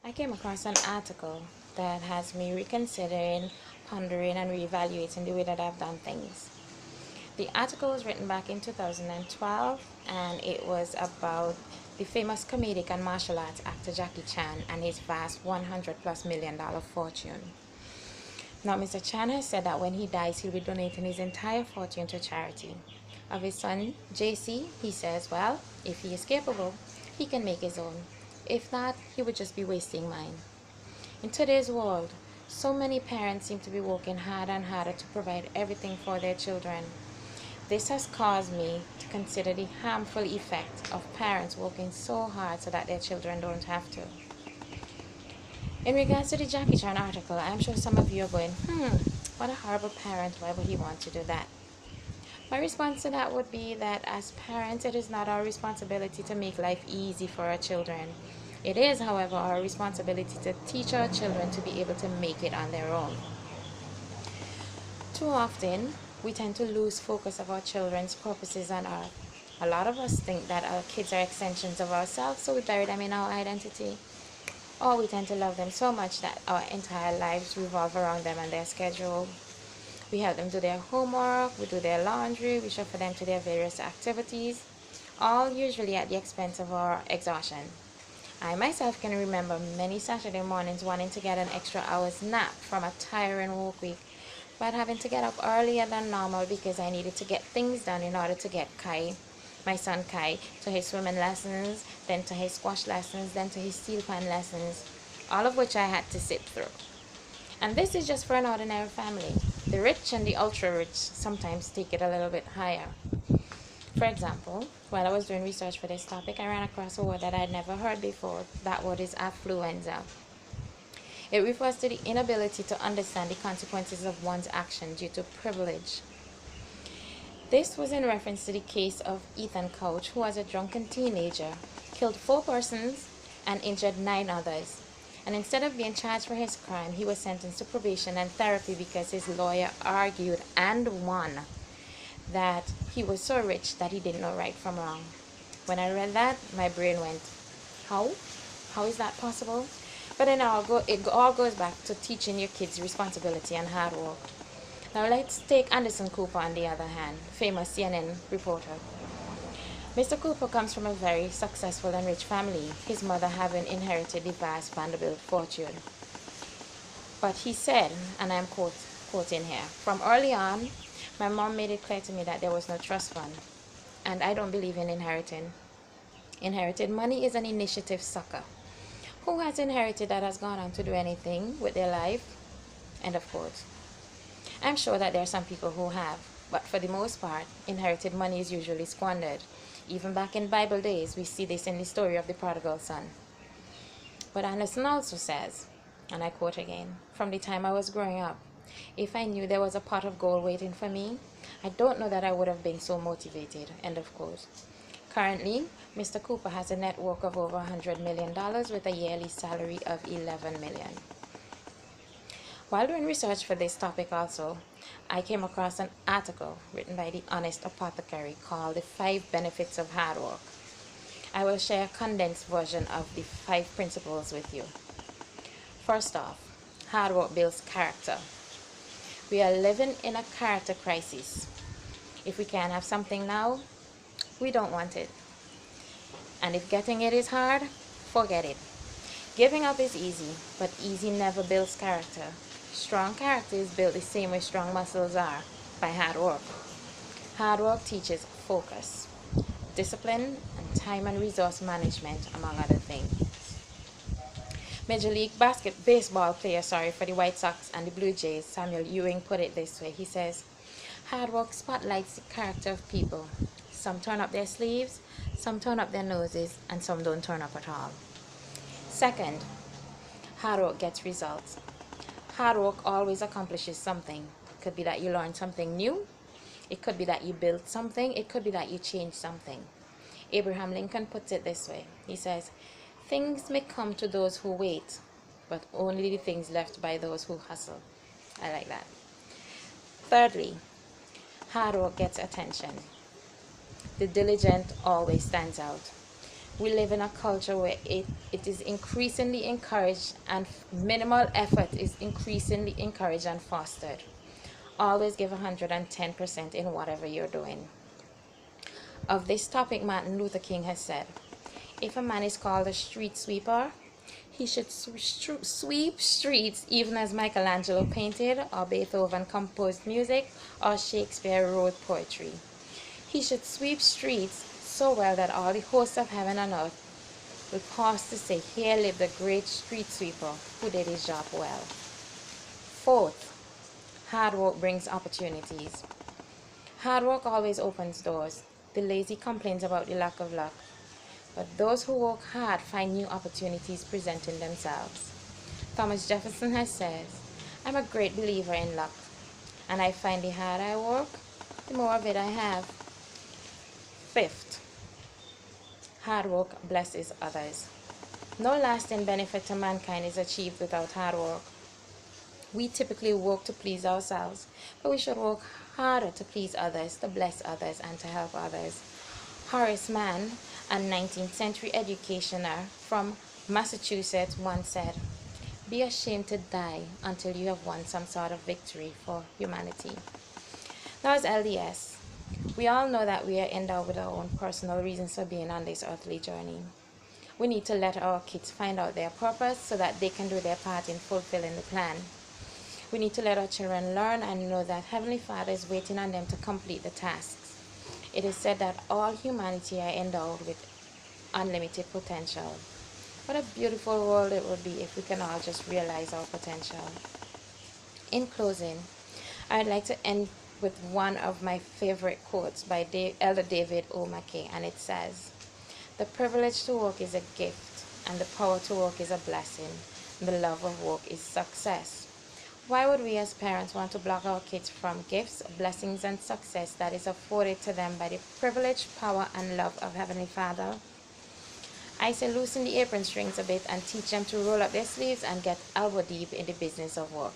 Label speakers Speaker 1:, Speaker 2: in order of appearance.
Speaker 1: I came across an article that has me reconsidering, pondering, and reevaluating the way that I've done things. The article was written back in 2012, and it was about the famous comedic and martial arts actor Jackie Chan and his vast $100+ million fortune. Now, Mr. Chan has said that when he dies, he'll be donating his entire fortune to charity. Of his son, JC, he says, well, if he is capable, he can make his own. If not, he would just be wasting mine. In today's world, so many parents seem to be working harder and harder to provide everything for their children. This has caused me to consider the harmful effect of parents working so hard so that their children don't have to. In regards to the Jackie Chan article, I'm sure some of you are going, what a horrible parent, why would he want to do that? My response to that would be that as parents, it is not our responsibility to make life easy for our children. It is, however, our responsibility to teach our children to be able to make it on their own. Too often, we tend to lose focus of our children's purposes on earth. A lot of us think that our kids are extensions of ourselves, so we bury them in our identity. Or we tend to love them so much that our entire lives revolve around them and their schedule. We help them do their homework, we do their laundry, we chauffeur them to their various activities, all usually at the expense of our exhaustion. I myself can remember many Saturday mornings wanting to get an extra hour's nap from a tiring work week, but having to get up earlier than normal because I needed to get things done in order to get my son Kai, to his swimming lessons, then to his squash lessons, then to his steel pan lessons, all of which I had to sit through. And this is just for an ordinary family. The rich and the ultra-rich sometimes take it a little bit higher. For example, while I was doing research for this topic, I ran across a word that I'd never heard before. That word is affluenza. It refers to the inability to understand the consequences of one's action due to privilege. This was in reference to the case of Ethan Couch, who was a drunken teenager, killed 4 persons and injured 9 others. And instead of being charged for his crime, he was sentenced to probation and therapy because his lawyer argued and won that he was so rich that he didn't know right from wrong. When I read that, my brain went, how? How is that possible? But then it all goes back to teaching your kids responsibility and hard work. Now let's take Anderson Cooper on the other hand, famous CNN reporter. Mr. Cooper comes from a very successful and rich family, his mother having inherited the vast Vanderbilt fortune. But he said, and I'm quoting here, from early on, my mom made it clear to me that there was no trust fund, and I don't believe in inheriting. Inherited money is an initiative sucker. Who has inherited that has gone on to do anything with their life? End of quote. I'm sure that there are some people who have, but for the most part, inherited money is usually squandered. Even back in Bible days, we see this in the story of the prodigal son. But Anderson also says, and I quote again, from the time I was growing up, if I knew there was a pot of gold waiting for me, I don't know that I would have been so motivated. End of quote. Currently, Mr. Cooper has a net worth of over $100 million with a yearly salary of $11 million. While doing research for this topic also, I came across an article written by the Honest Apothecary called The 5 Benefits of Hard Work. I will share a condensed version of the 5 principles with you. First off, hard work builds character. We are living in a character crisis. If we can't have something now, we don't want it. And if getting it is hard, forget it. Giving up is easy, but easy never builds character. Strong character is built the same way strong muscles are, by hard work. Hard work teaches focus, discipline, and time and resource management, among other things. Major League Baseball player for the White Sox and the Blue Jays, Samuel Ewing, put it this way. He says, hard work spotlights the character of people. Some turn up their sleeves, some turn up their noses, and some don't turn up at all. Second, hard work gets results. Hard work always accomplishes something. It could be that you learned something new. It could be that you built something. It could be that you changed something. Abraham Lincoln puts it this way. He says, things may come to those who wait, but only the things left by those who hustle. I like that. Thirdly, hard work gets attention. The diligent always stands out. We live in a culture where it is increasingly encouraged and minimal effort is increasingly encouraged and fostered. Always give 110% in whatever you're doing. Of this topic, Martin Luther King has said, if a man is called a street sweeper, he should sweep streets even as Michelangelo painted, or Beethoven composed music, or Shakespeare wrote poetry. He should sweep streets so well that all the hosts of heaven and earth will pause to say, here lived the great street sweeper who did his job well. Fourth, hard work brings opportunities. Hard work always opens doors. The lazy complains about the lack of luck, but those who work hard find new opportunities presenting themselves. Thomas Jefferson has said, I'm a great believer in luck, and I find the harder I work, the more of it I have. Fifth, hard work blesses others. No lasting benefit to mankind is achieved without hard work. We typically work to please ourselves, but we should work harder to please others, to bless others, and to help others. Horace Mann, a 19th century educationer from Massachusetts, once said, be ashamed to die until you have won some sort of victory for humanity. Now, as LDS, we all know that we are endowed with our own personal reasons for being on this earthly journey. We need to let our kids find out their purpose so that they can do their part in fulfilling the plan. We need to let our children learn and know that Heavenly Father is waiting on them to complete the tasks. It is said that all humanity are endowed with unlimited potential. What a beautiful world it would be if we can all just realize our potential. In closing, I'd like to end with one of my favorite quotes by Elder David O. McKay, and it says, the privilege to work is a gift, and the power to work is a blessing. The love of work is success. Why would we as parents want to block our kids from gifts, blessings, and success that is afforded to them by the privilege, power, and love of Heavenly Father? I say loosen the apron strings a bit and teach them to roll up their sleeves and get elbow deep in the business of work.